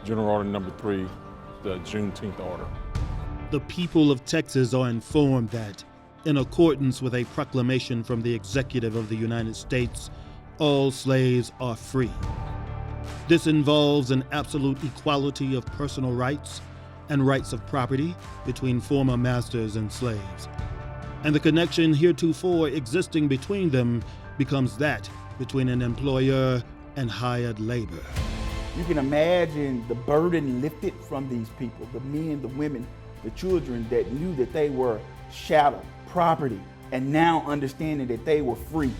General Order Number 3, the Juneteenth order. The people of Texas are informed that, in accordance with a proclamation from the Executive of the United States, all slaves are free. This involves an absolute equality of personal rights and rights of property between former masters and slaves. And the connection heretofore existing between them becomes that between an employer and hired labor. You can imagine the burden lifted from these people, the men, the women, the children that knew that they were chattel, property, and now understanding that they were free.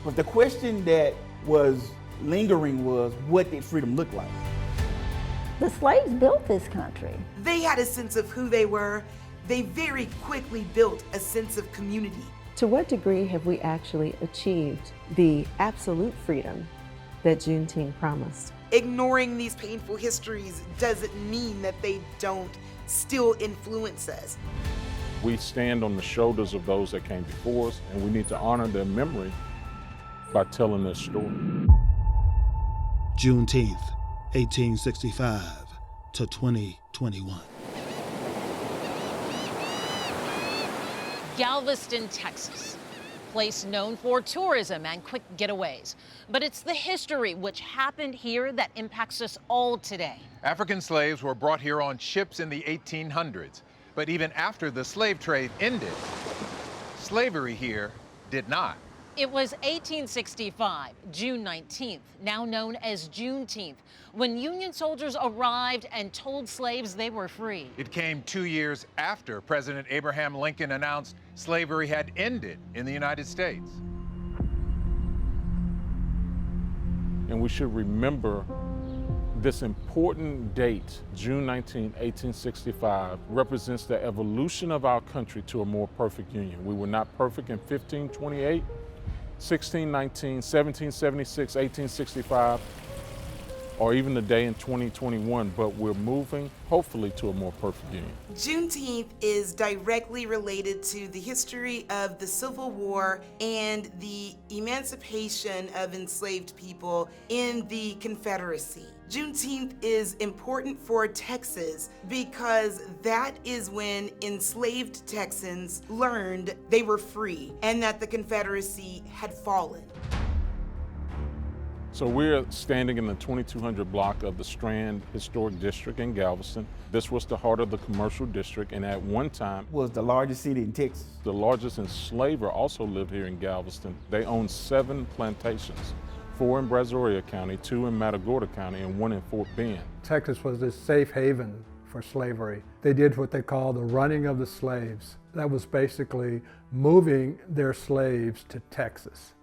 But the question that was lingering was, what did freedom look like? The slaves built this country. They had a sense of who they were. They very quickly built a sense of community. To what degree have we actually achieved the absolute freedom that Juneteenth promised? Ignoring these painful histories doesn't mean that they don't still influence us. We stand on the shoulders of those that came before us, and we need to honor their memory by telling their story. Juneteenth, 1865 to 2021. Galveston, Texas, a place known for tourism and quick getaways. But it's the history which happened here that impacts us all today. African slaves were brought here on ships in the 1800s. But even after the slave trade ended, slavery here did not. It was 1865, June 19th, now known as Juneteenth, when Union soldiers arrived and told slaves they were free. It came 2 years after President Abraham Lincoln announced slavery had ended in the United States. And we should remember this important date, June 19, 1865, represents the evolution of our country to a more perfect union. We were not perfect in 1528, 1619, 1776, 1865, or even the day in 2021, but we're moving, hopefully, to a more perfect union. Juneteenth is directly related to the history of the Civil War and the emancipation of enslaved people in the Confederacy. Juneteenth is important for Texas because that is when enslaved Texans learned they were free and that the Confederacy had fallen. So we're standing in the 2200 block of the Strand Historic District in Galveston. This was the heart of the commercial district, and at one time Was the largest city in Texas. the largest enslaver also lived here in Galveston. They owned 7 plantations, 4 in Brazoria County, 2 in Matagorda County, and 1 in Fort Bend. Texas was this safe haven for slavery. They did what they call the running of the slaves. That was basically moving their slaves to Texas,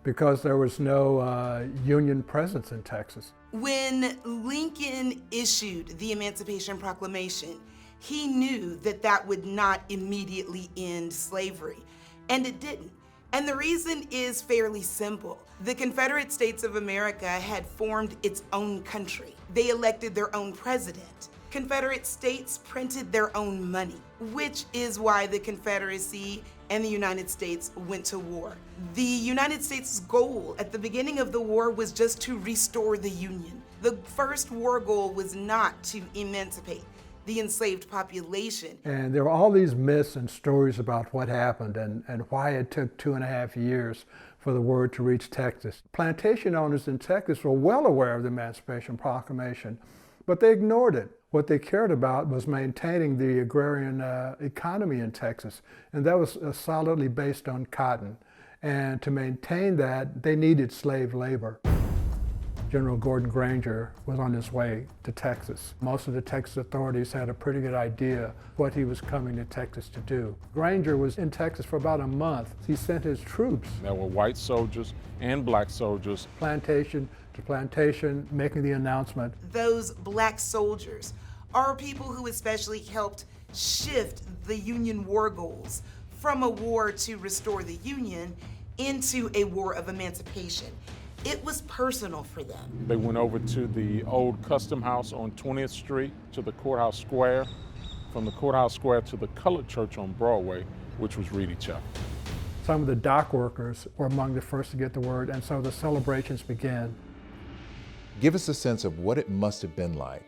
because there was no Union presence in Texas. When Lincoln issued the Emancipation Proclamation, he knew that that would not immediately end slavery, and it didn't. And the reason is fairly simple. The Confederate States of America had formed its own country. They elected their own president. Confederate states printed their own money, which is why the Confederacy and the United States went to war. The United States' goal at the beginning of the war was just to restore the Union. The first war goal was not to emancipate the enslaved population. And there were all these myths and stories about what happened and why it took 2.5 years for the word to reach Texas. Plantation owners in Texas were well aware of the Emancipation Proclamation, but they ignored it. What they cared about was maintaining the agrarian economy in Texas, and that was solidly based on cotton. And to maintain that, they needed slave labor. General Gordon Granger was on his way to Texas. Most of the Texas authorities had a pretty good idea what he was coming to Texas to do. Granger was in Texas for about a month. He sent his troops. There were white soldiers and black soldiers. Plantation to plantation, making the announcement. Those black soldiers are people who especially helped shift the Union war goals from a war to restore the Union into a war of emancipation. It was personal for them. They went over to the old Custom House on 20th Street, to the Courthouse Square, from the Courthouse Square to the Colored Church on Broadway, which was Reedy Chapel. Some of the dock workers were among the first to get the word, and so the celebrations began. Give us a sense of what it must have been like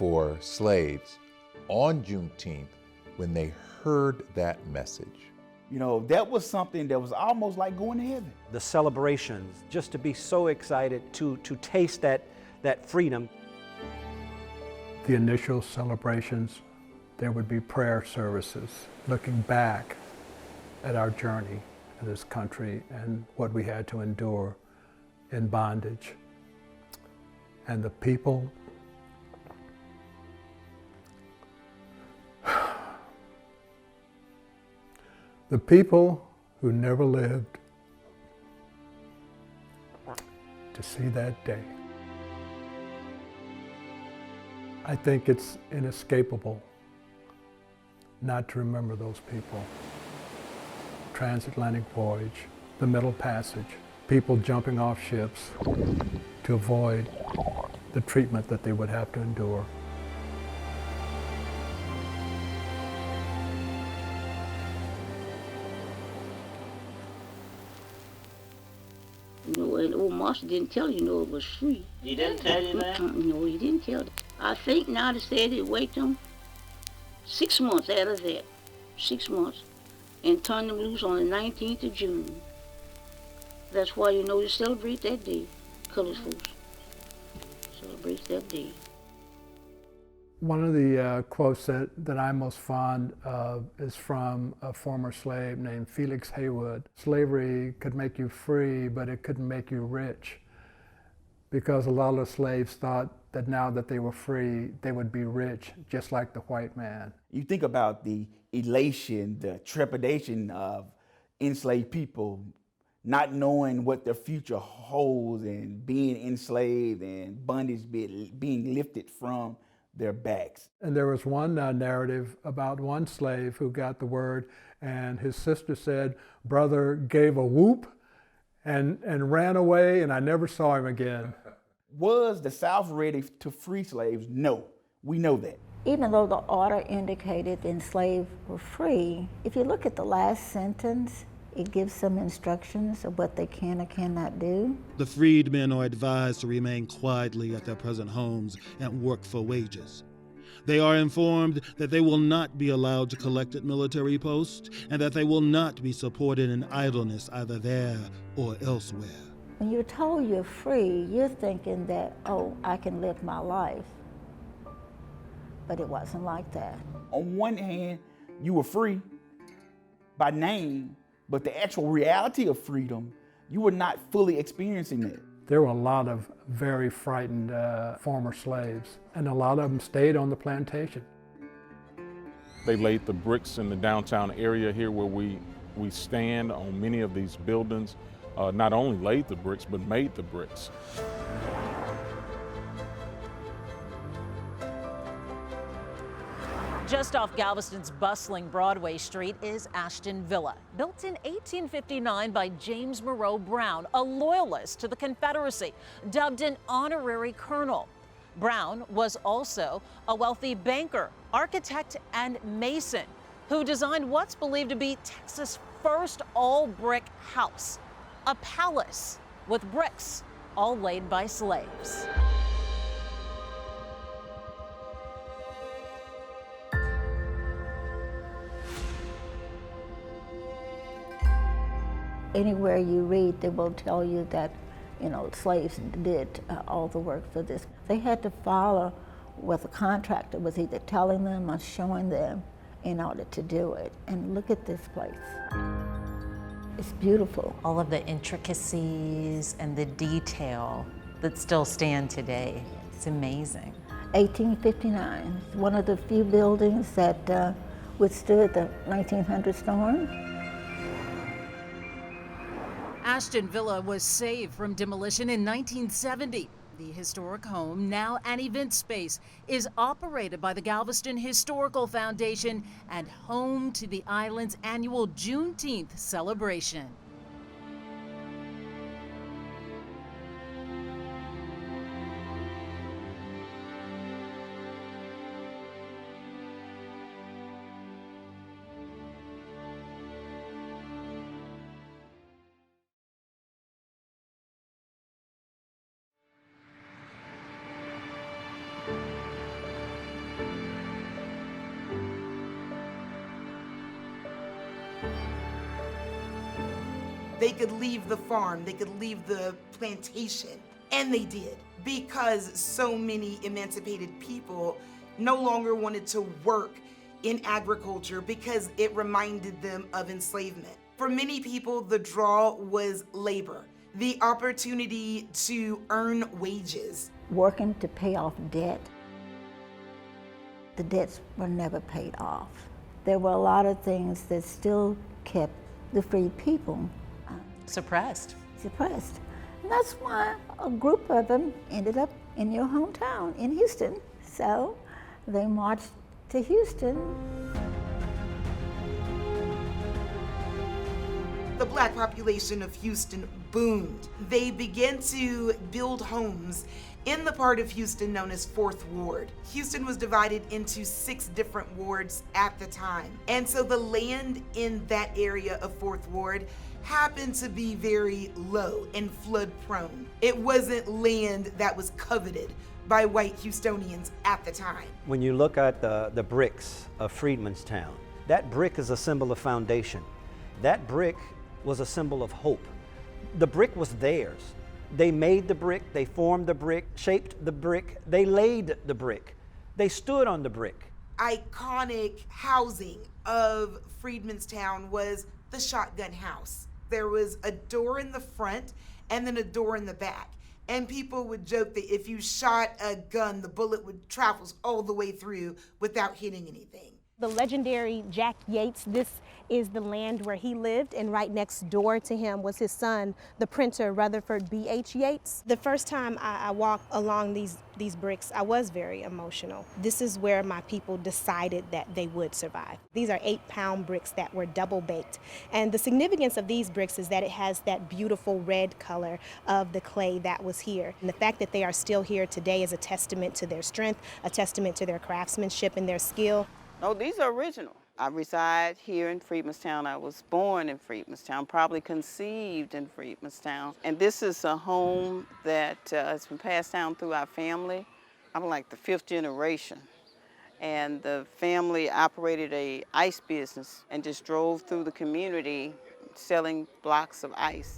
for slaves on Juneteenth when they heard that message. You know, that was something that was almost like going to heaven. The celebrations, just to be so excited to taste that freedom. The initial celebrations, there would be prayer services looking back at our journey in this country and what we had to endure in bondage. And the people, the people who never lived to see that day. I think it's inescapable not to remember those people. Transatlantic voyage, the Middle Passage, people jumping off ships to avoid the treatment that they would have to endure. You know, and old Marshall didn't tell you, it was free. He didn't tell you that? No, he didn't tell you. I think now they said they wait them 6 months out of that, 6 months, and turn them loose on the 19th of June. That's why, they celebrate that day, colored folks. Celebrate that day. One of the quotes that I'm most fond of is from a former slave named Felix Haywood. Slavery could make you free, but it couldn't make you rich, because a lot of slaves thought that now that they were free, they would be rich, just like the white man. You think about the elation, the trepidation of enslaved people not knowing what their future holds and being enslaved and bondage being lifted from their backs. And there was one narrative about one slave who got the word, and his sister said, brother gave a whoop and ran away, and I never saw him again. Was the South ready to free slaves? No, we know that. Even though the order indicated the enslaved were free, if you look at the last sentence, it gives some instructions of what they can or cannot do. The freedmen are advised to remain quietly at their present homes and work for wages. They are informed that they will not be allowed to collect at military posts and that they will not be supported in idleness either there or elsewhere. When you're told you're free, you're thinking that, oh, I can live my life. But it wasn't like that. On one hand, you were free by name, but the actual reality of freedom, you were not fully experiencing it. There were a lot of very frightened former slaves, and a lot of them stayed on the plantation. They laid the bricks in the downtown area here where we stand on many of these buildings. Not only laid the bricks, but made the bricks. Just off Galveston's bustling Broadway Street is Ashton Villa, built in 1859 by James Monroe Brown, a loyalist to the Confederacy, dubbed an honorary colonel. Brown was also a wealthy banker, architect, and mason who designed what's believed to be Texas' first all-brick house, a palace with bricks all laid by slaves. Anywhere you read, they will tell you that, slaves did all the work for this. They had to follow what the contractor was either telling them or showing them in order to do it. And look at this place. It's beautiful. All of the intricacies and the detail that still stand today. It's amazing. 1859, one of the few buildings that withstood the 1900 storm. Ashton Villa was saved from demolition in 1970. The historic home, now an event space, is operated by the Galveston Historical Foundation and home to the island's annual Juneteenth celebration. They could leave the farm, they could leave the plantation, and they did, because so many emancipated people no longer wanted to work in agriculture because it reminded them of enslavement. For many people, the draw was labor, the opportunity to earn wages. Working to pay off debt. The debts were never paid off. There were a lot of things that still kept the freed people suppressed. And that's why a group of them ended up in your hometown, in Houston. So they marched to Houston. The black population of Houston boomed. They began to build homes in the part of Houston known as 4th Ward. Houston was divided into 6 different wards at the time. And so the land in that area of 4th Ward happened to be very low and flood prone. It wasn't land that was coveted by white Houstonians at the time. When you look at the bricks of Freedmanstown, that brick is a symbol of foundation. That brick was a symbol of hope. The brick was theirs. They made the brick, they formed the brick, shaped the brick, they laid the brick. They stood on the brick. Iconic housing of Freedmanstown was the shotgun house. There was a door in the front and then a door in the back. And people would joke that if you shot a gun, the bullet would travel all the way through without hitting anything. The legendary Jack Yates, this is the land where he lived, and right next door to him was his son, the printer Rutherford B.H. Yates. The first time I walked along these bricks, I was very emotional. This is where my people decided that they would survive. These are 8-pound bricks that were double baked. And the significance of these bricks is that it has that beautiful red color of the clay that was here. And the fact that they are still here today is a testament to their strength, a testament to their craftsmanship and their skill. No, these are original. I reside here in Freedmanstown. I was born in Freedmanstown, probably conceived in Freedmanstown. And this is a home that has been passed down through our family. I'm like the 5th generation. And the family operated a ice business and just drove through the community selling blocks of ice.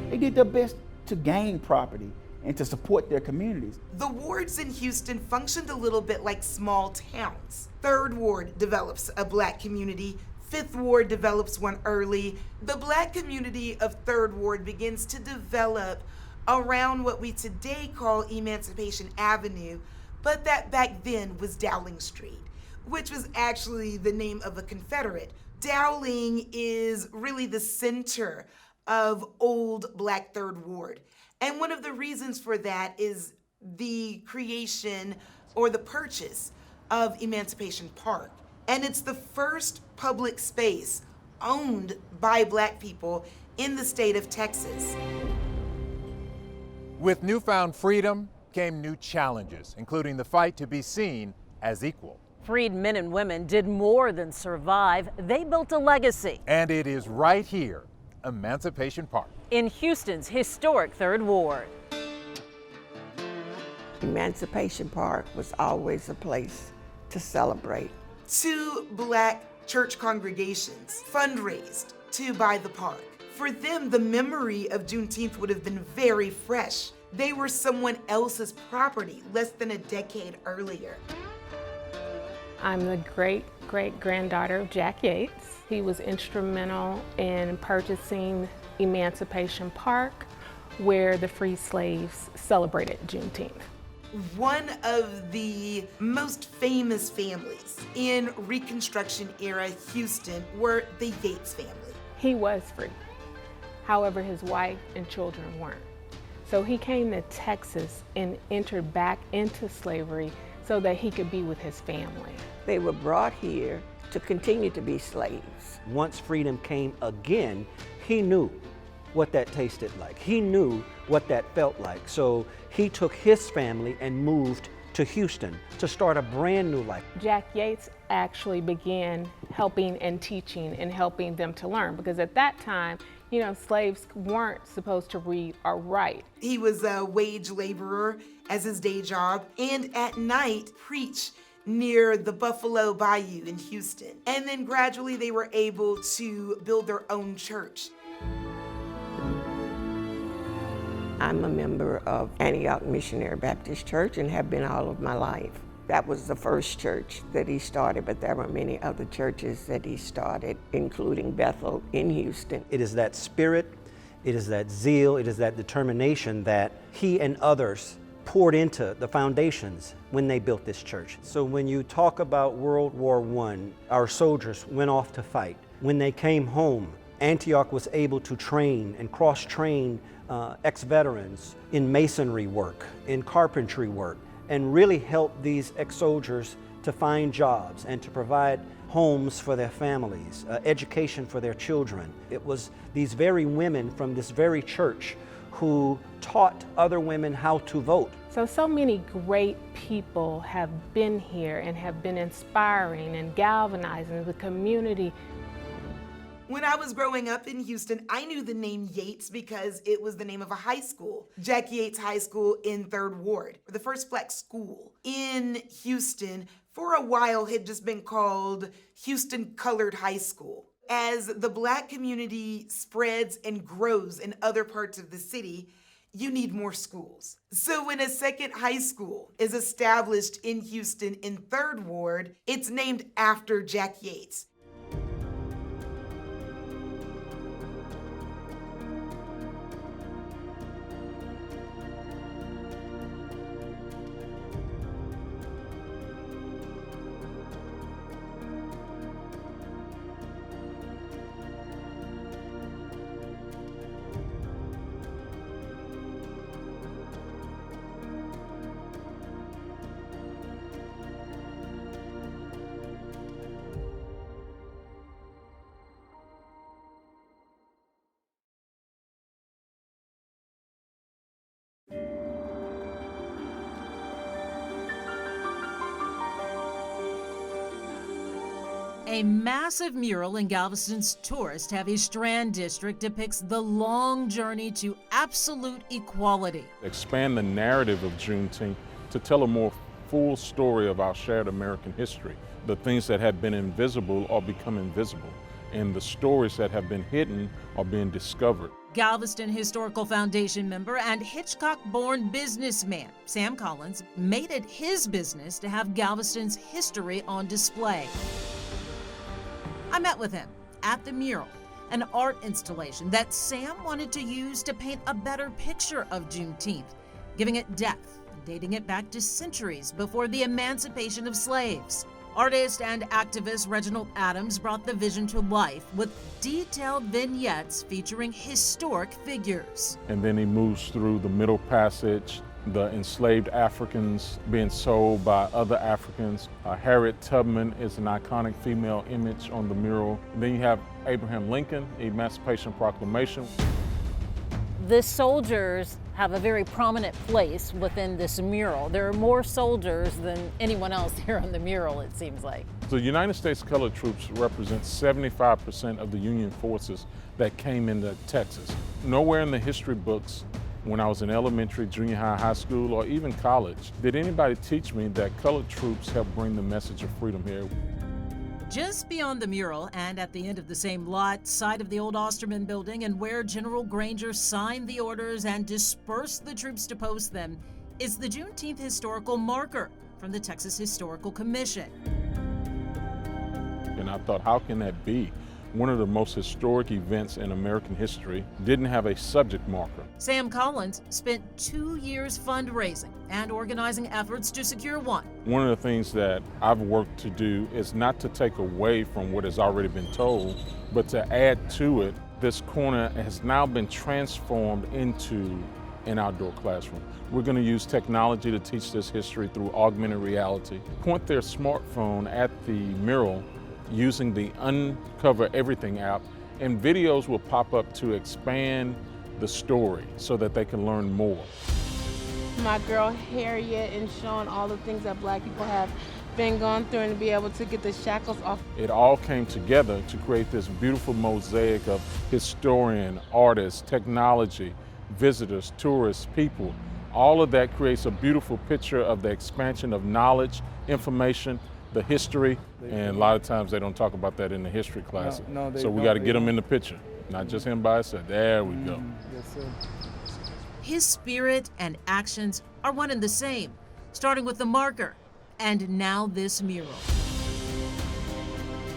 They did their best to gain property and to support their communities. The wards in Houston functioned a little bit like small towns. 3rd Ward develops a black community. 5th Ward develops one early. The black community of 3rd Ward begins to develop around what we today call Emancipation Avenue, but that back then was Dowling Street, which was actually the name of a Confederate. Dowling is really the center of old black 3rd Ward. And one of the reasons for that is the creation or the purchase of Emancipation Park. And it's the first public space owned by black people in the state of Texas. With newfound freedom came new challenges, including the fight to be seen as equal. Freed men and women did more than survive. They built a legacy. And it is right here, Emancipation Park, in Houston's historic 3rd Ward. Emancipation Park was always a place to celebrate. 2 black church congregations fundraised to buy the park. For them, the memory of Juneteenth would have been very fresh. They were someone else's property less than a decade earlier. I'm the great-great-granddaughter of Jack Yates. He was instrumental in purchasing Emancipation Park, where the free slaves celebrated Juneteenth. One of the most famous families in Reconstruction era Houston were the Yates family. He was free. However, his wife and children weren't. So he came to Texas and entered back into slavery so that he could be with his family. They were brought here to continue to be slaves. Once freedom came again, he knew what that tasted like. He knew what that felt like. So he took his family and moved to Houston to start a brand new life. Jack Yates actually began helping and teaching and helping them to learn, because at that time, you know, slaves weren't supposed to read or write. He was a wage laborer as his day job, and at night preach near the Buffalo Bayou in Houston. And then gradually they were able to build their own church. I'm a member of Antioch Missionary Baptist Church and have been all of my life. That was the first church that he started, but there were many other churches that he started, including Bethel in Houston. It is that spirit, it is that zeal, it is that determination that he and others poured into the foundations when they built this church. So when you talk about World War I, our soldiers went off to fight. When they came home, Antioch was able to train and cross-train ex-veterans in masonry work, in carpentry work, and really help these ex-soldiers to find jobs and to provide homes for their families, education for their children. It was these very women from this very church who taught other women how to vote. So many great people have been here and have been inspiring and galvanizing the community. When I was growing up in Houston, I knew the name Yates because it was the name of a high school, Jack Yates High School in 3rd Ward, the first black school in Houston. For a while had just been called Houston Colored High School. As the black community spreads and grows in other parts of the city, you need more schools. So when a second high school is established in Houston in 3rd Ward, it's named after Jack Yates. A massive mural in Galveston's tourist-heavy Strand district depicts the long journey to absolute equality. Expand the narrative of Juneteenth to tell a more full story of our shared American history. The things that have been invisible are becoming visible, and the stories that have been hidden are being discovered. Galveston Historical Foundation member and Hitchcock-born businessman Sam Collins made it his business to have Galveston's history on display. I met with him at the mural, an art installation that Sam wanted to use to paint a better picture of Juneteenth, giving it depth and dating it back to centuries before the emancipation of slaves. Artist and activist Reginald Adams brought the vision to life with detailed vignettes featuring historic figures. And then he moves through the Middle Passage, the enslaved Africans being sold by other Africans. Harriet Tubman is an iconic female image on the mural. Then you have Abraham Lincoln, Emancipation Proclamation. The soldiers have a very prominent place within this mural. There are more soldiers than anyone else here on the mural, it seems like. The United States Colored Troops represent 75% of the Union forces that came into Texas. Nowhere in the history books when I was in elementary, junior high, high school, or even college, did anybody teach me that colored troops helped bring the message of freedom here. Just beyond the mural and at the end of the same lot, side of the old Osterman building and where General Granger signed the orders and dispersed the troops to post them, is the Juneteenth historical marker from the Texas Historical Commission. And I thought, how can that be? One of the most historic events in American history didn't have a subject marker. Sam Collins spent 2 years fundraising and organizing efforts to secure one. One of the things that I've worked to do is not to take away from what has already been told, but to add to it. This corner has now been transformed into an outdoor classroom. We're going to use technology to teach this history through augmented reality. Point their smartphone at the mural using the Uncover Everything app, and videos will pop up to expand the story so that they can learn more. My girl Harriet and showing all the things that black people have been going through and to be able to get the shackles off. It all came together to create this beautiful mosaic of historian, artists, technology, visitors, tourists, people. All of that creates a beautiful picture of the expansion of knowledge information, the history, and a lot of times they don't talk about that in the history classes. So we got to get them in the picture, not just him by himself. There we go. Yes, sir. His spirit and actions are one and the same, starting with the marker and now this mural.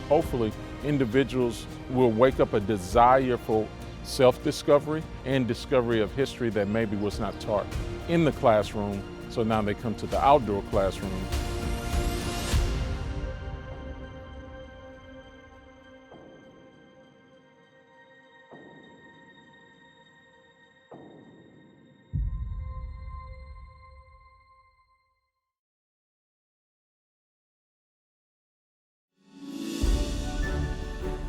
Hopefully, individuals will wake up a desire for self-discovery and discovery of history that maybe was not taught in the classroom, so now they come to the outdoor classroom.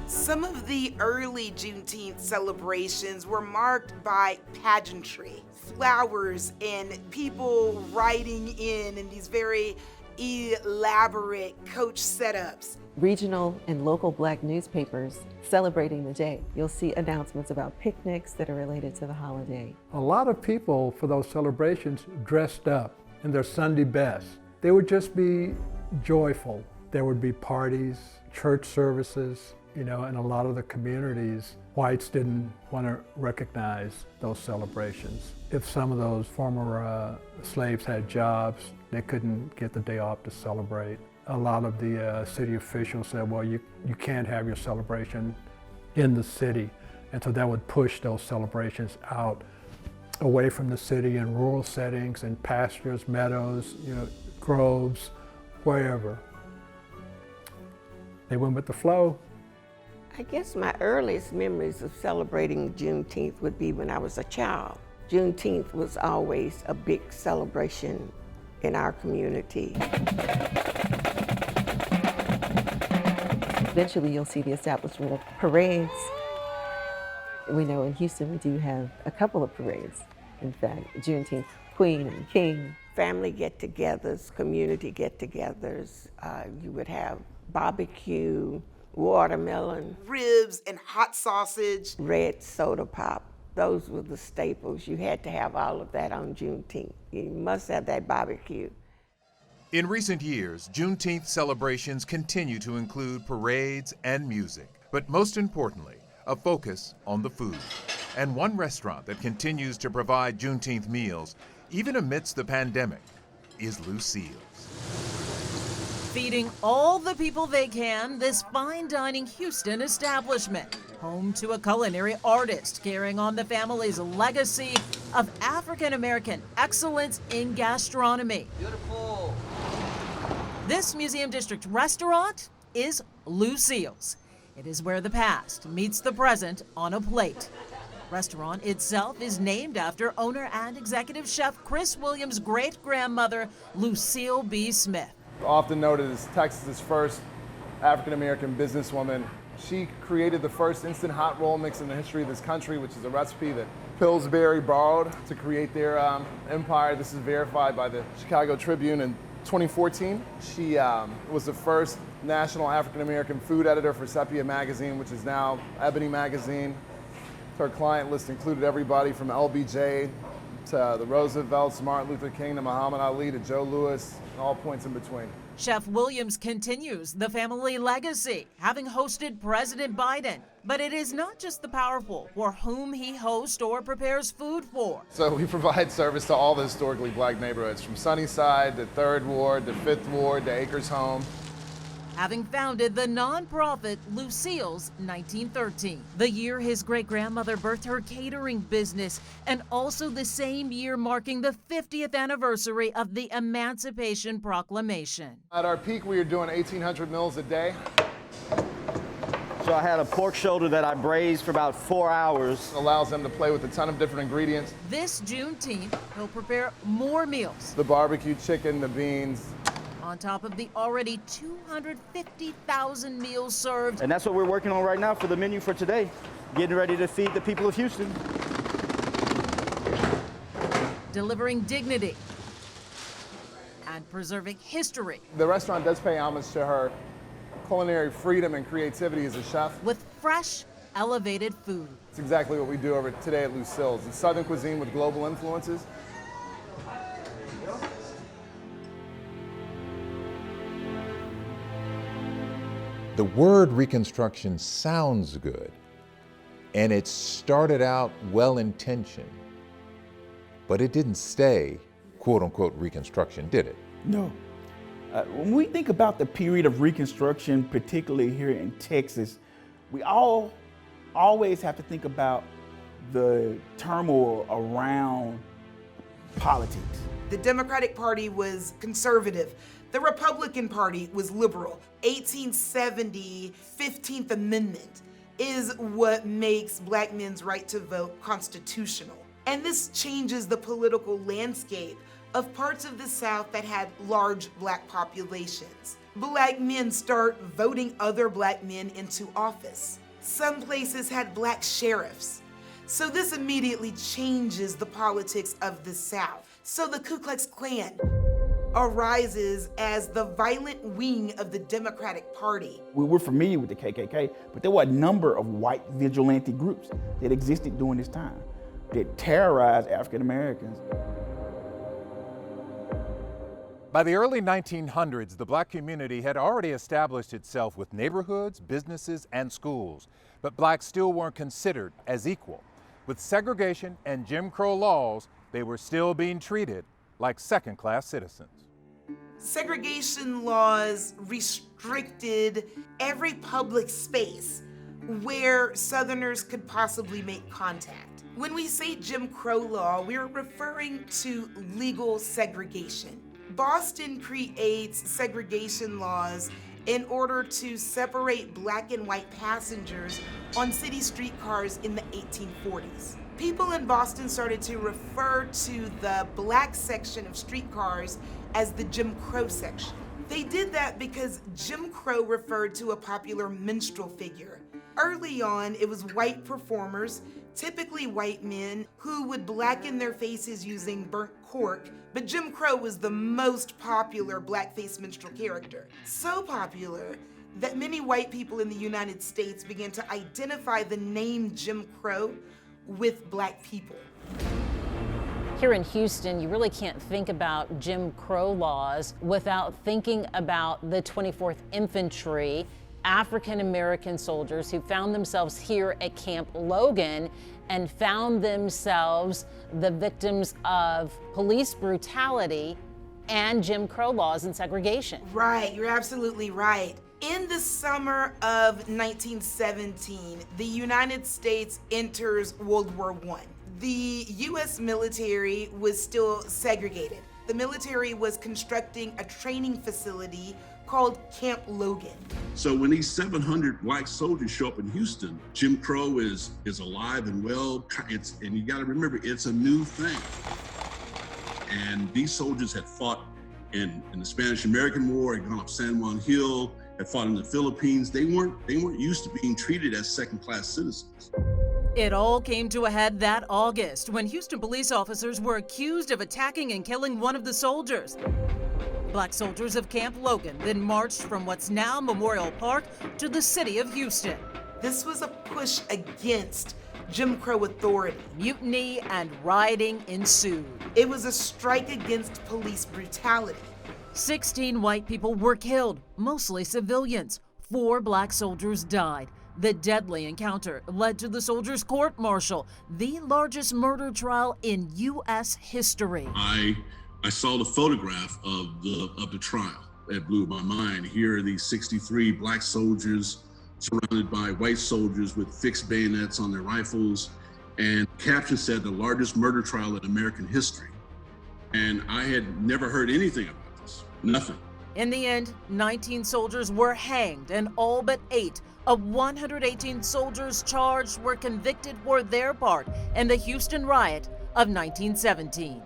Some of the early Juneteenth celebrations were marked by pageantry, flowers, and people riding in these very elaborate coach setups. Regional and local Black newspapers celebrating the day. You'll see announcements about picnics that are related to the holiday. A lot of people for those celebrations dressed up in their Sunday best. They would just be joyful. There would be parties, church services, in a lot of the communities, whites didn't want to recognize those celebrations. If some of those former slaves had jobs, they couldn't get the day off to celebrate. A lot of the city officials said, well, you can't have your celebration in the city. And so that would push those celebrations out away from the city in rural settings, in pastures, meadows, groves, wherever. They went with the flow. I guess my earliest memories of celebrating Juneteenth would be when I was a child. Juneteenth was always a big celebration in our community. Eventually you'll see the establishment of parades. We know in Houston we do have a couple of parades. In fact, Juneteenth, Queen and King. Family get-togethers, community get-togethers. You would have barbecue, watermelon, ribs and hot sausage, red soda pop. Those were the staples. You had to have all of that on Juneteenth. You must have that barbecue. In recent years, Juneteenth celebrations continue to include parades and music, but most importantly, a focus on the food. And one restaurant that continues to provide Juneteenth meals, even amidst the pandemic, is Lucille's. Feeding all the people they can, this fine dining Houston establishment, home to a culinary artist carrying on the family's legacy of African-American excellence in gastronomy. Beautiful. This Museum District restaurant is Lucille's. It is where the past meets the present on a plate. Restaurant itself is named after owner and executive chef Chris Williams' great-grandmother, Lucille B. Smith. Often noted as Texas's first African-American businesswoman. She created the first instant hot roll mix in the history of this country, which is a recipe that Pillsbury borrowed to create their empire. This is verified by the Chicago Tribune in 2014. She was the first national African-American food editor for Sepia magazine, which is now Ebony magazine. Her client list included everybody from LBJ to the Roosevelts, Martin Luther King, to Muhammad Ali, to Joe Louis, and all points in between. Chef Williams continues the family legacy, having hosted President Biden. But it is not just the powerful for whom he hosts or prepares food for. So we provide service to all the historically Black neighborhoods, from Sunnyside to 3rd Ward to 5th Ward to Acres Home. Having founded the nonprofit Lucille's 1913, the year his great-grandmother birthed her catering business, and also the same year marking the 50th anniversary of the Emancipation Proclamation. At our peak, we were doing 1,800 meals a day. So I had a pork shoulder that I braised for about 4 hours. It allows them to play with a ton of different ingredients. This Juneteenth, he'll prepare more meals. The barbecue chicken, the beans. On top of the already 250,000 meals served. And that's what we're working on right now for the menu for today. Getting ready to feed the people of Houston. Delivering dignity and preserving history. The restaurant does pay homage to her culinary freedom and creativity as a chef. With fresh, elevated food. It's exactly what we do over today at Lucille's. It's Southern cuisine with global influences. The word Reconstruction sounds good, and it started out well-intentioned, but it didn't stay, quote unquote, Reconstruction, did it? No. When we think about the period of Reconstruction, particularly here in Texas, we always have to think about the turmoil around politics. The Democratic Party was conservative. The Republican Party was liberal. 1870 15th Amendment is what makes Black men's right to vote constitutional. And this changes the political landscape of parts of the South that had large Black populations. Black men start voting other Black men into office. Some places had Black sheriffs. So this immediately changes the politics of the South. So the Ku Klux Klan arises as the violent wing of the Democratic Party. We're familiar with the KKK, but there were a number of white vigilante groups that existed during this time that terrorized African Americans. By the early 1900s, the Black community had already established itself with neighborhoods, businesses, and schools, but Blacks still weren't considered as equal. With segregation and Jim Crow laws, they were still being treated like second-class citizens. Segregation laws restricted every public space where Southerners could possibly make contact. When we say Jim Crow law, we're referring to legal segregation. Boston creates segregation laws in order to separate Black and white passengers on city streetcars in the 1840s. People in Boston started to refer to the Black section of streetcars as the Jim Crow section. They did that because Jim Crow referred to a popular minstrel figure. Early on, it was white performers, typically white men, who would blacken their faces using burnt cork, but Jim Crow was the most popular blackface minstrel character. So popular that many white people in the United States began to identify the name Jim Crow with Black people. Here in Houston, you really can't think about Jim Crow laws without thinking about the 24th Infantry, African American soldiers who found themselves here at Camp Logan and found themselves the victims of police brutality and Jim Crow laws and segregation. Right, you're absolutely right. In the summer of 1917, the United States enters World War I. The U.S. military was still segregated. The military was constructing a training facility called Camp Logan. So when these 700 Black soldiers show up in Houston, Jim Crow is alive and well. And you got to remember, it's a new thing. And these soldiers had fought in the Spanish-American War, had gone up San Juan Hill, had fought in the Philippines. They weren't used to being treated as second-class citizens. It all came to a head that August when Houston police officers were accused of attacking and killing one of the soldiers. Black soldiers of Camp Logan then marched from what's now Memorial Park to the city of Houston. This was a push against Jim Crow authority. Mutiny and rioting ensued. It was a strike against police brutality. 16 white people were killed, mostly civilians. 4 Black soldiers died. The deadly encounter led to the soldiers' court-martial, the largest murder trial in U.S. history. I saw the photograph of the trial. It blew my mind. Here are these 63 Black soldiers surrounded by white soldiers with fixed bayonets on their rifles. And the caption said the largest murder trial in American history. And I had never heard anything about this, nothing. In the end, 19 soldiers were hanged and all but 8 of 118 soldiers charged were convicted for their part in the Houston riot of 1917.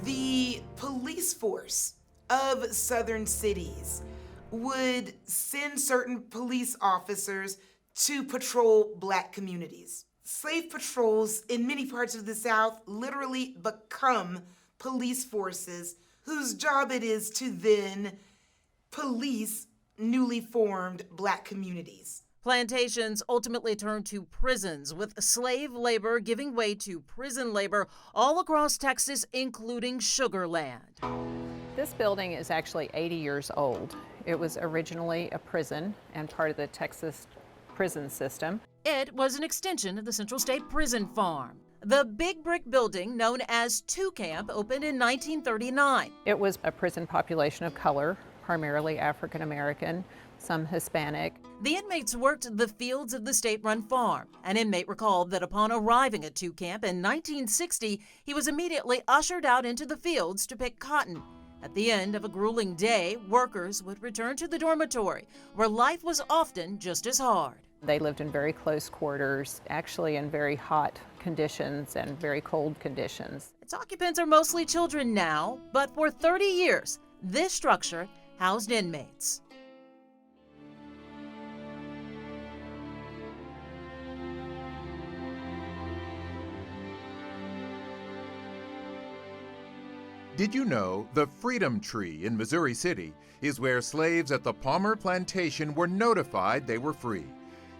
The police force of southern cities would send certain police officers to patrol Black communities. Slave patrols in many parts of the South literally become police forces whose job it is to then police newly formed Black communities. Plantations ultimately turned to prisons, with slave labor giving way to prison labor all across Texas, including Sugar Land. This building is actually 80 years old. It was originally a prison and part of the Texas prison system. It was an extension of the Central State Prison Farm. The big brick building, known as 2 Camp, opened in 1939. It was a prison population of color, primarily African American, some Hispanic. The inmates worked the fields of the state-run farm. An inmate recalled that upon arriving at 2 Camp in 1960, he was immediately ushered out into the fields to pick cotton. At the end of a grueling day, workers would return to the dormitory, where life was often just as hard. They lived in very close quarters, actually in very hot conditions and very cold conditions. Its occupants are mostly children now, but for 30 years, this structure housed inmates. Did you know the Freedom Tree in Missouri City is where slaves at the Palmer Plantation were notified they were free?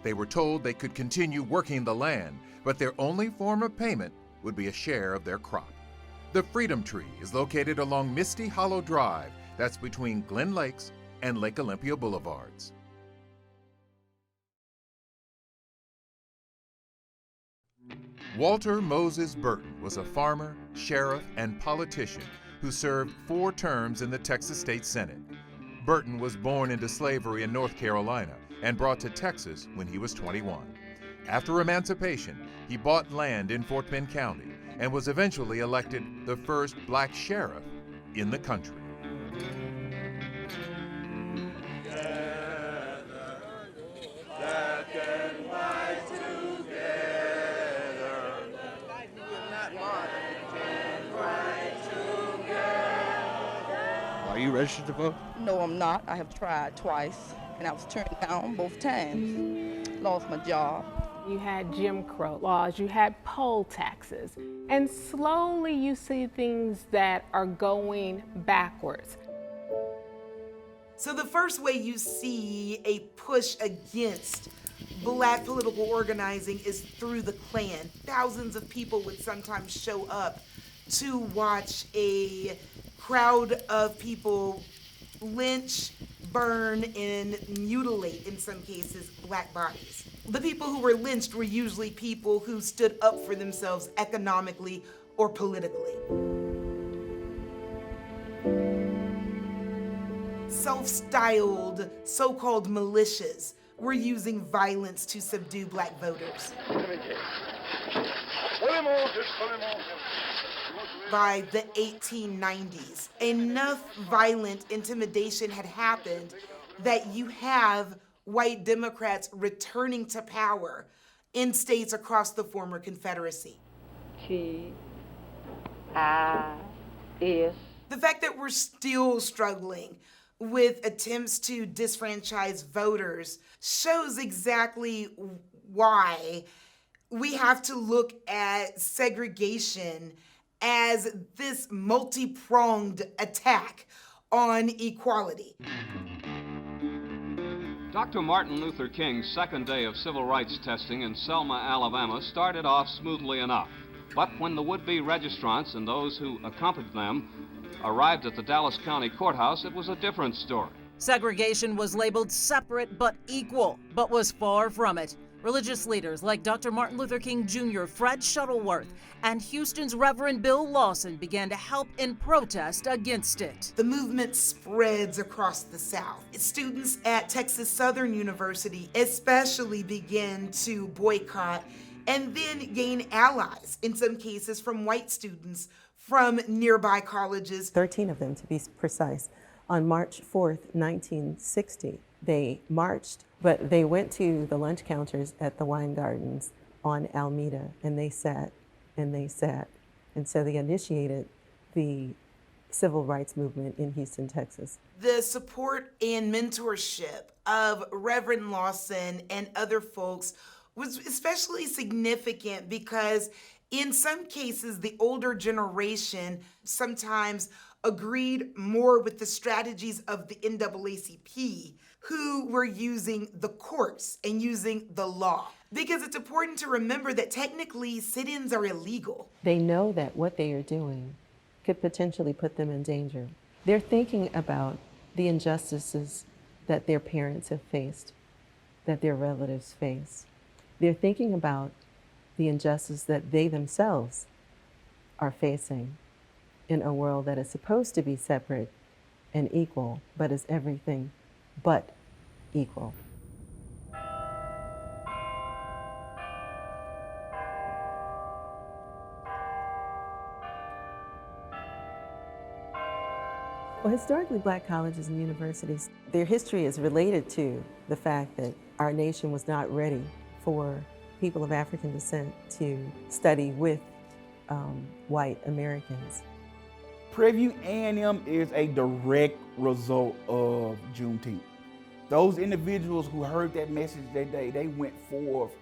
They were told they could continue working the land, but their only form of payment would be a share of their crop. The Freedom Tree is located along Misty Hollow Drive, that's between Glen Lakes and Lake Olympia Boulevards. Walter Moses Burton was a farmer, sheriff, and politician who served 4 terms in the Texas State Senate. Burton was born into slavery in North Carolina and brought to Texas when he was 21. After emancipation, he bought land in Fort Bend County and was eventually elected the first black sheriff in the country. Are you registered to vote? No, I'm not. I have tried twice, and I was turned down both times. Lost my job. You had Jim Crow laws, you had poll taxes, and slowly you see things that are going backwards. So the first way you see a push against Black political organizing is through the Klan. Thousands of people would sometimes show up to watch a crowd of people lynch, burn, and mutilate, in some cases, Black bodies. The people who were lynched were usually people who stood up for themselves economically or politically. Self-styled, so-called militias were using violence to subdue Black voters. By the 1890s, enough violent intimidation had happened that you have white Democrats returning to power in states across the former Confederacy. KHOU. The fact that we're still struggling with attempts to disfranchise voters shows exactly why we have to look at segregation as this multi-pronged attack on equality. Dr. Martin Luther King's second day of civil rights testing in Selma, Alabama started off smoothly enough. But when the would-be registrants and those who accompanied them arrived at the Dallas County Courthouse, it was a different story. Segregation was labeled separate but equal, but was far from it. Religious leaders like Dr. Martin Luther King Jr., Fred Shuttleworth, and Houston's Reverend Bill Lawson began to help in protest against it. The movement spreads across the South. Students at Texas Southern University especially begin to boycott and then gain allies, in some cases from white students from nearby colleges. 13 of them, to be precise. On March 4th, 1960, they marched, but they went to the lunch counters at the wine gardens on Alameda, and they sat, and they sat. And so they initiated the civil rights movement in Houston, Texas. The support and mentorship of Reverend Lawson and other folks was especially significant because in some cases, the older generation sometimes agreed more with the strategies of the NAACP, who were using the courts and using the law. Because it's important to remember that technically sit-ins are illegal. They know that what they are doing could potentially put them in danger. They're thinking about the injustices that their parents have faced, that their relatives face. They're thinking about the injustice that they themselves are facing in a world that is supposed to be separate and equal, but is everything but equal. Well, historically, Black colleges and universities, their history is related to the fact that our nation was not ready for people of African descent to study with white Americans. Prairie View A&M is a direct result of Juneteenth. Those individuals who heard that message that day, they went forth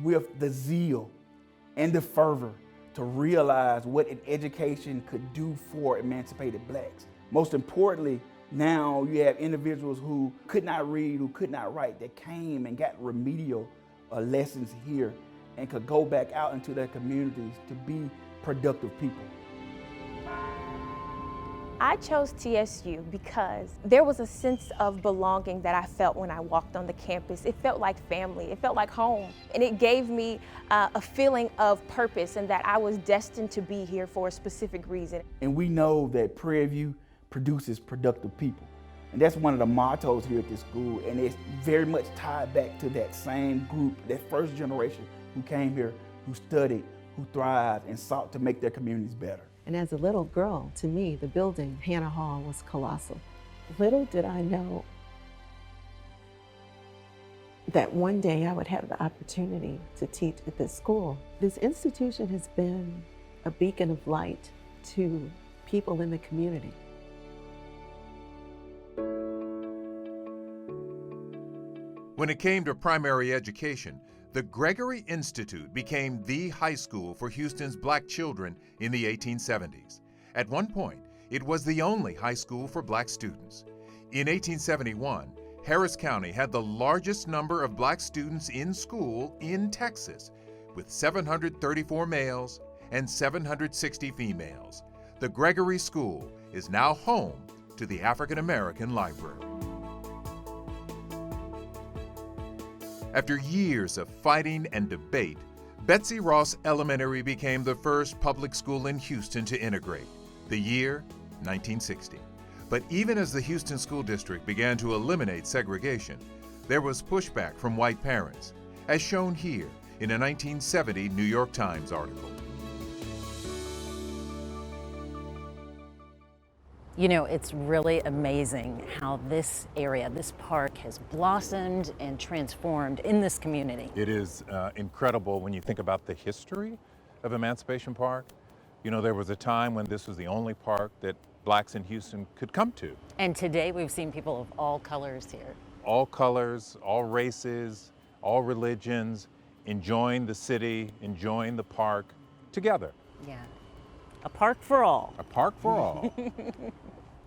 with the zeal and the fervor to realize what an education could do for emancipated Blacks. Most importantly, now you have individuals who could not read, who could not write, that came and got remedial lessons here and could go back out into their communities to be productive people. I chose TSU because there was a sense of belonging that I felt when I walked on the campus. It felt like family, it felt like home, and it gave me a feeling of purpose and that I was destined to be here for a specific reason. And we know that Prairie View produces productive people. And that's one of the mottos here at this school, and it's very much tied back to that same group, that first generation who came here, who studied, who thrived, and sought to make their communities better. And as a little girl, to me, the building, Hannah Hall, was colossal. Little did I know that one day I would have the opportunity to teach at this school. This institution has been a beacon of light to people in the community. When it came to primary education, the Gregory Institute became the high school for Houston's Black children in the 1870s. At one point, it was the only high school for Black students. In 1871, Harris County had the largest number of Black students in school in Texas, with 734 males and 760 females. The Gregory School is now home to the African American Library. After years of fighting and debate, Betsy Ross Elementary became the first public school in Houston to integrate. The year, 1960. But even as the Houston School District began to eliminate segregation, there was pushback from white parents, as shown here in a 1970 New York Times article. You know, it's really amazing how this area, this park, has blossomed and transformed in this community. It is incredible when you think about the history of Emancipation Park. You know, there was a time when this was the only park that Blacks in Houston could come to. And today we've seen people of all colors here. All colors, all races, all religions, enjoying the city, enjoying the park together. Yeah. A park for all. A park for all.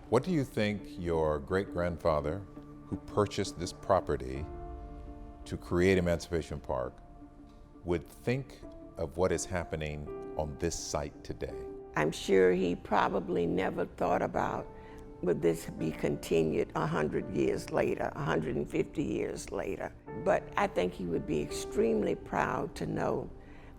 What do you think your great-grandfather, who purchased this property to create Emancipation Park, would think of what is happening on this site today? I'm sure he probably never thought about, would this be continued 100 years later, 150 years later. But I think he would be extremely proud to know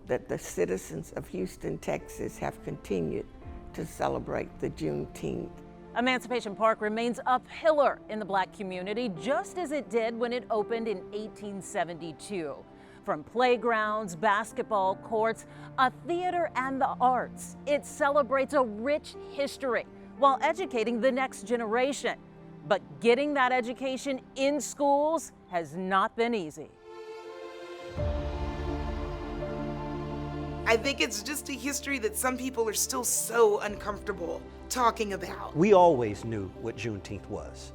that the citizens of Houston, Texas have continued to celebrate the Juneteenth. Emancipation Park remains a pillar in the Black community, just as it did when it opened in 1872. From playgrounds, basketball courts, a theater, and the arts, it celebrates a rich history while educating the next generation. But getting that education in schools has not been easy. I think it's just a history that some people are still so uncomfortable talking about. We always knew what Juneteenth was.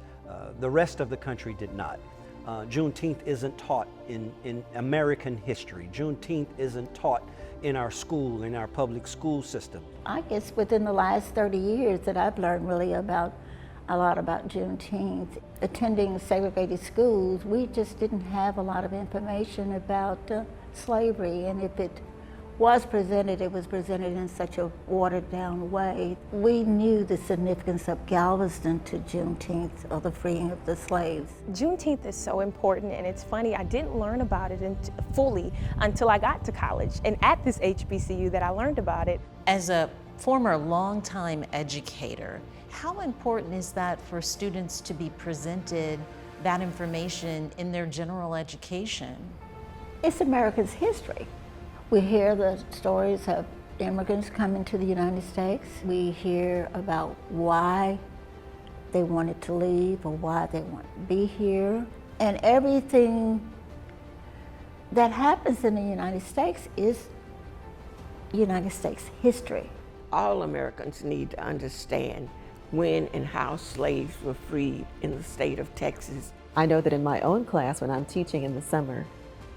The rest of the country did not. Juneteenth isn't taught in American history. Juneteenth isn't taught in our school, in our public school system. I guess within the last 30 years that I've learned really a lot about Juneteenth. Attending segregated schools, we just didn't have a lot of information about slavery, and if it was presented, it was presented in such a watered down way. We knew the significance of Galveston to Juneteenth, or the freeing of the slaves. Juneteenth is so important, and it's funny, I didn't learn about it fully until I got to college, and at this HBCU that I learned about it. As a former longtime educator, how important is that for students to be presented that information in their general education? It's America's history. We hear the stories of immigrants coming to the United States. We hear about why they wanted to leave or why they want to be here. And everything that happens in the United States is United States history. All Americans need to understand when and how slaves were freed in the state of Texas. I know that in my own class, when I'm teaching in the summer,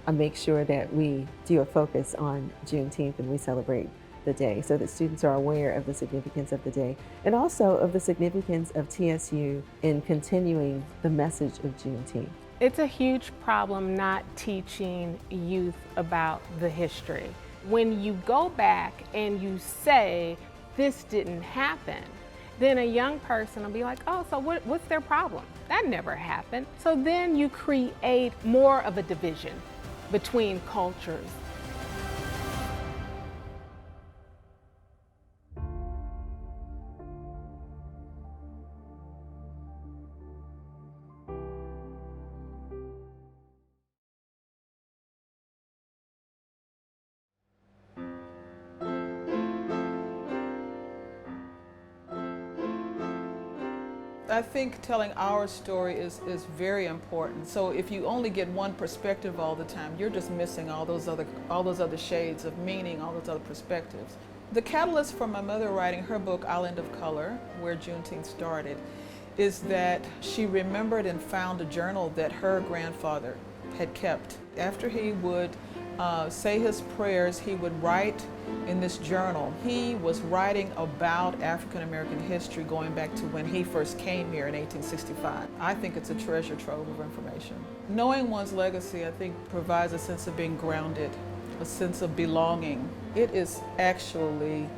I make sure that we do a focus on Juneteenth and we celebrate the day so that students are aware of the significance of the day and also of the significance of TSU in continuing the message of Juneteenth. It's a huge problem not teaching youth about the history. When you go back and you say, this didn't happen, then a young person will be like, oh, so what's their problem? That never happened. So then you create more of a division between cultures. I think telling our story is very important. So if you only get one perspective all the time, you're just missing all those other shades of meaning, all those other perspectives. The catalyst for my mother writing her book, Island of Color, where Juneteenth started, is that she remembered and found a journal that her grandfather had kept. After he would say his prayers, he would write in this journal. He was writing about African American history going back to when he first came here in 1865. I think it's a treasure trove of information. Knowing one's legacy, I think, provides a sense of being grounded, a sense of belonging. It is actually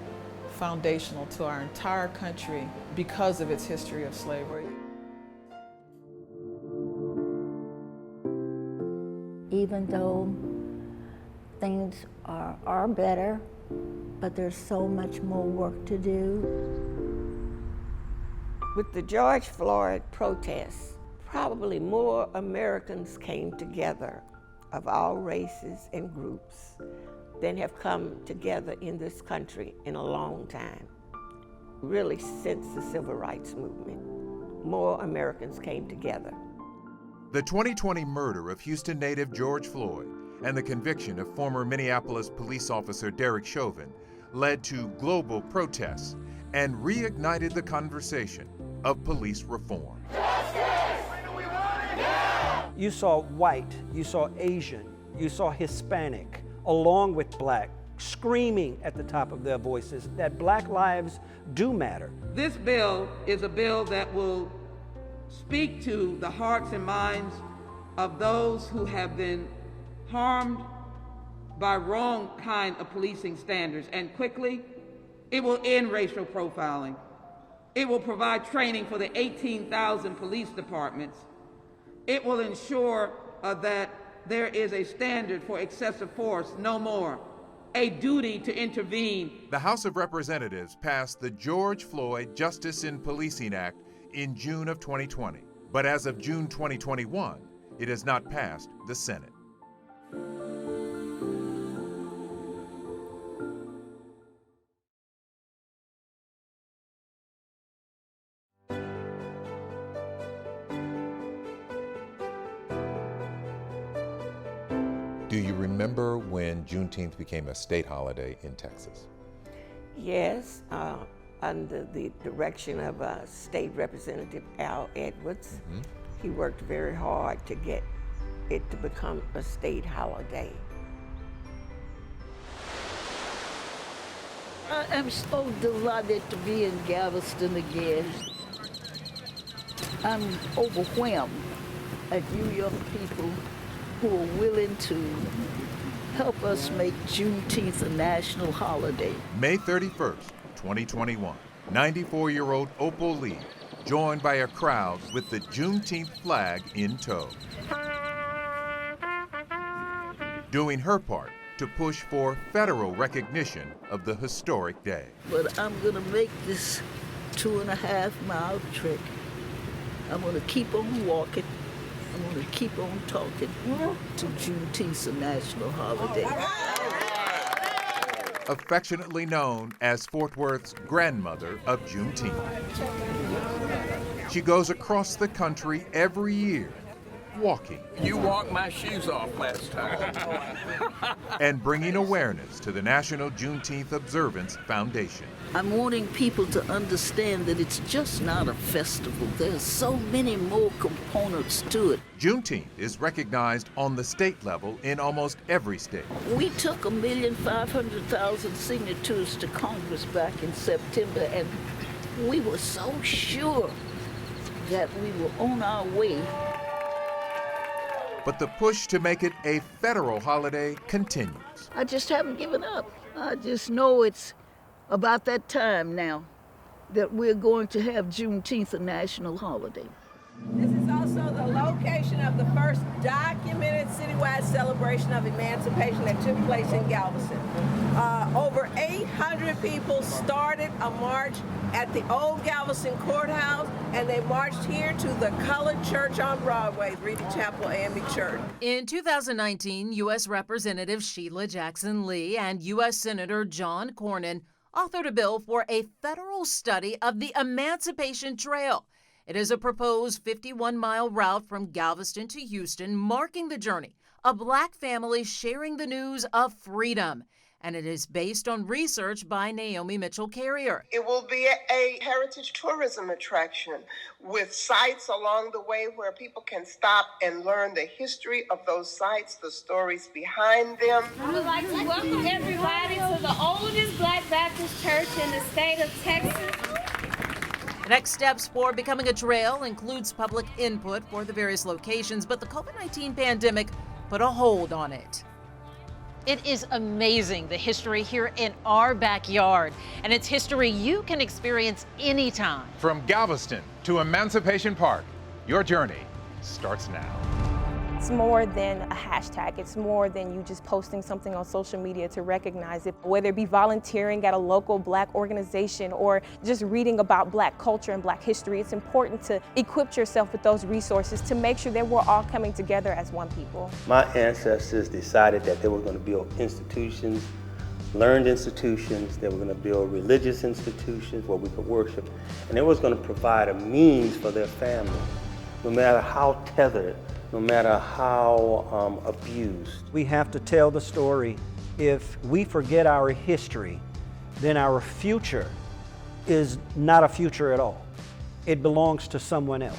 foundational to our entire country because of its history of slavery. Even though things are better, but there's so much more work to do. With the George Floyd protests, probably more Americans came together of all races and groups than have come together in this country in a long time. Really, since the Civil Rights Movement, more Americans came together. The 2020 murder of Houston native George Floyd and the conviction of former Minneapolis police officer Derek Chauvin led to global protests and reignited the conversation of police reform. You saw white, you saw Asian, you saw Hispanic, along with black, screaming at the top of their voices that black lives do matter. This bill is a bill that will speak to the hearts and minds of those who have been harmed by wrong kind of policing standards, and quickly, it will end racial profiling. It will provide training for the 18,000 police departments. It will ensure that there is a standard for excessive force, no more, a duty to intervene. The House of Representatives passed the George Floyd Justice in Policing Act in June of 2020. But as of June 2021, it has not passed the Senate. Do you remember when Juneteenth became a state holiday in Texas? Yes, under the direction of State Representative Al Edwards. He worked very hard to get it to become a state holiday. I am so delighted to be in Galveston again. I'm overwhelmed at you young people who are willing to help us make Juneteenth a national holiday. May 31st, 2021, 94-year-old Opal Lee, joined by a crowd with the Juneteenth flag in tow, doing her part to push for federal recognition of the historic day. But I'm gonna make this 2.5-mile trek. I'm gonna keep on walking. I'm gonna keep on talking to Juneteenth a national holiday. Affectionately known as Fort Worth's grandmother of Juneteenth. She goes across the country every year, walking. You walked my shoes off last time. And bringing awareness to the National Juneteenth Observance Foundation. I'm wanting people to understand that it's just not a festival. There's so many more components to it. Juneteenth is recognized on the state level in almost every state. We took 1,500,000 signatures to Congress back in September, and we were so sure that we were on our way. But the push to make it a federal holiday continues. I just haven't given up. I just know it's about that time now that we're going to have Juneteenth a national holiday. This is also the location of the first documented citywide celebration of emancipation that took place in Galveston. Over 800 people started a march at the old Galveston courthouse, and they marched here to the Colored Church on Broadway, Reedy Chapel AME Church. In 2019, U.S. Representative Sheila Jackson Lee and U.S. Senator John Cornyn authored a bill for a federal study of the Emancipation Trail. It is a proposed 51-mile route from Galveston to Houston, marking the journey of Black families sharing the news of freedom. And it is based on research by Naomi Mitchell-Carrier. It will be a heritage tourism attraction with sites along the way where people can stop and learn the history of those sites, the stories behind them. I would like to welcome everybody to the oldest Black Baptist church in the state of Texas. The next steps for becoming a trail includes public input for the various locations, but the COVID-19 pandemic put a hold on it. It is amazing, the history here in our backyard, and it's history you can experience anytime. From Galveston to Emancipation Park, your journey starts now. It's more than a hashtag. It's more than you just posting something on social media to recognize it. Whether it be volunteering at a local Black organization or just reading about Black culture and Black history, it's important to equip yourself with those resources to make sure that we're all coming together as one people. My ancestors decided that they were going to build institutions, learned institutions, they were going to build religious institutions where we could worship, and they was going to provide a means for their family, no matter how tethered, no matter how abused. We have to tell the story. If we forget our history, then our future is not a future at all. It belongs to someone else.